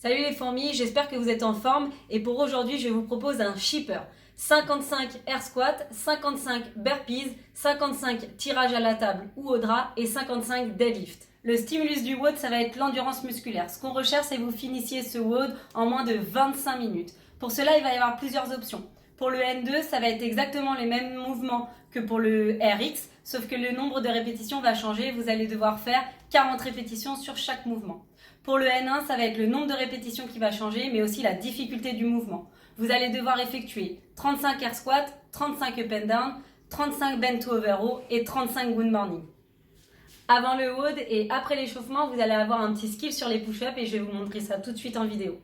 Salut les fourmis, j'espère que vous êtes en forme et pour aujourd'hui je vous propose un shipper. 55 air squats, 55 burpees, 55 tirages à la table ou au drap et 55 deadlift. Le stimulus du WOD, ça va être l'endurance musculaire. Ce qu'on recherche, c'est que vous finissiez ce WOD en moins de 25 minutes. Pour cela, il va y avoir plusieurs options. Pour le N2, ça va être exactement les mêmes mouvements que pour le RX, sauf que le nombre de répétitions va changer. Vous allez devoir faire 40 répétitions sur chack mouvement. Pour le N1, ça va être le nombre de répétitions qui va changer, mais aussi la difficulté du mouvement. Vous allez devoir effectuer 35 air squats, 35 up and down, 35 bend to over row et 35 good morning. Avant le WOD et après l'échauffement, vous allez avoir un petit skill sur les push-ups et je vais vous montrer ça tout de suite en vidéo.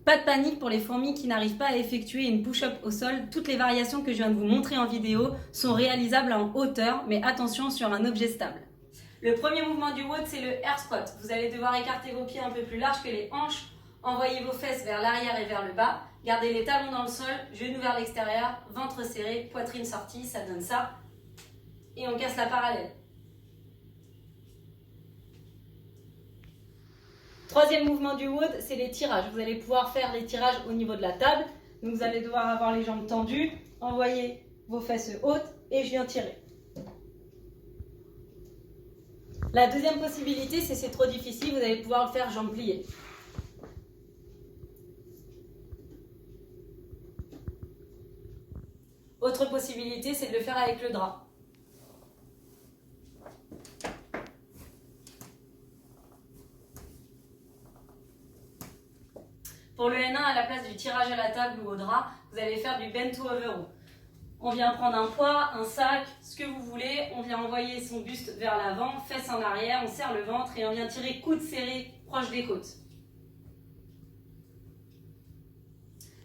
Pas de panique pour les fourmis qui n'arrivent pas à effectuer une push-up au sol. Toutes les variations que je viens de vous montrer en vidéo sont réalisables en hauteur, mais attention sur un objet stable. Le premier mouvement du WOD, c'est le air squat. Vous allez devoir écarter vos pieds un peu plus larges que les hanches, envoyer vos fesses vers l'arrière et vers le bas, gardez les talons dans le sol, genoux vers l'extérieur, ventre serré, poitrine sortie, ça donne ça. Et on casse la parallèle. Troisième mouvement du WOD, c'est les tirages. Vous allez pouvoir faire les tirages au niveau de la table. Donc vous allez devoir avoir les jambes tendues, envoyer vos fesses hautes et je viens tirer. La deuxième possibilité, c'est trop difficile, vous allez pouvoir le faire jambes pliées. Autre possibilité, c'est de le faire avec le drap. Pour le N1, à la place du tirage à la table ou au drap, vous allez faire du bend to over row. On vient prendre un poids, un sac, ce que vous voulez. On vient envoyer son buste vers l'avant, fesses en arrière, on serre le ventre et on vient tirer coudes serrés proche des côtes.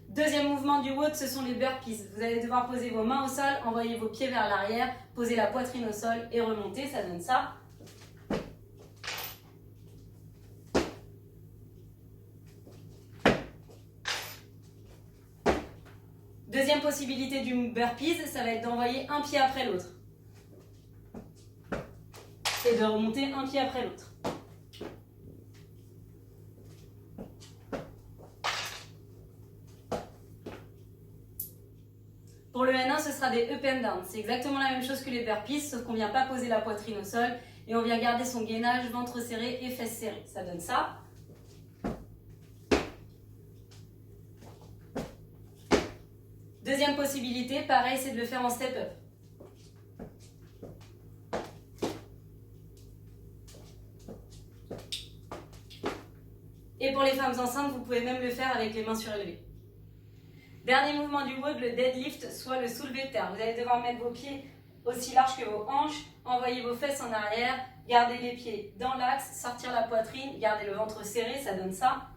Deuxième mouvement du WOD, ce sont les burpees. Vous allez devoir poser vos mains au sol, envoyer vos pieds vers l'arrière, poser la poitrine au sol et remonter, ça donne ça. Deuxième possibilité du burpees, ça va être d'envoyer un pied après l'autre. Et de remonter un pied après l'autre. Pour le N1, ce sera des up and down. C'est exactement la même chose que les burpees, sauf qu'on ne vient pas poser la poitrine au sol et on vient garder son gainage, ventre serré et fesses serrées. Ça donne ça. Deuxième possibilité, pareil, c'est de le faire en step-up. Et pour les femmes enceintes, vous pouvez même le faire avec les mains surélevées. Dernier mouvement du WOD, le deadlift, soit le soulevé de terre. Vous allez devoir mettre vos pieds aussi larges que vos hanches, envoyer vos fesses en arrière, garder les pieds dans l'axe, sortir la poitrine, garder le ventre serré, ça donne ça.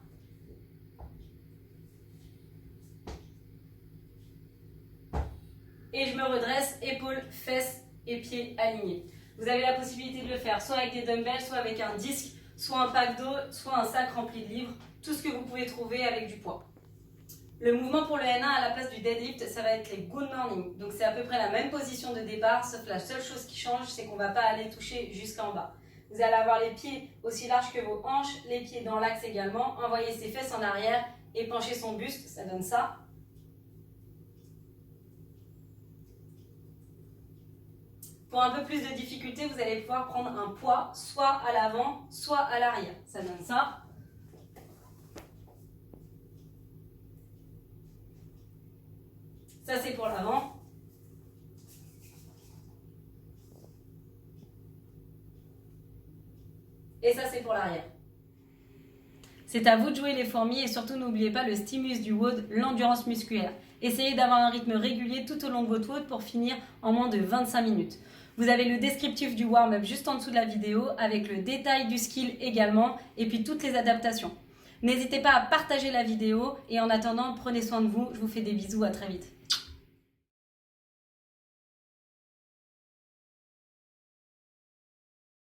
Et je me redresse, épaules, fesses et pieds alignés. Vous avez la possibilité de le faire soit avec des dumbbells, soit avec un disque, soit un pack d'eau, soit un sac rempli de livres, tout ce que vous pouvez trouver avec du poids. Le mouvement pour le N1 à la place du deadlift, ça va être les good morning. Donc c'est à peu près la même position de départ, sauf la seule chose qui change, c'est qu'on ne va pas aller toucher jusqu'en bas. Vous allez avoir les pieds aussi larges que vos hanches, les pieds dans l'axe également, envoyer ses fesses en arrière et pencher son buste, ça donne ça. Pour un peu plus de difficulté, vous allez pouvoir prendre un poids soit à l'avant, soit à l'arrière. Ça donne ça. Ça, c'est pour l'avant. Et ça, c'est pour l'arrière. C'est à vous de jouer les fourmis et surtout n'oubliez pas le stimulus du WOD, l'endurance musculaire. Essayez d'avoir un rythme régulier tout au long de votre WOD pour finir en moins de 25 minutes. Vous avez le descriptif du warm-up juste en dessous de la vidéo avec le détail du skill également et puis toutes les adaptations. N'hésitez pas à partager la vidéo et en attendant, prenez soin de vous. Je vous fais des bisous, à très vite.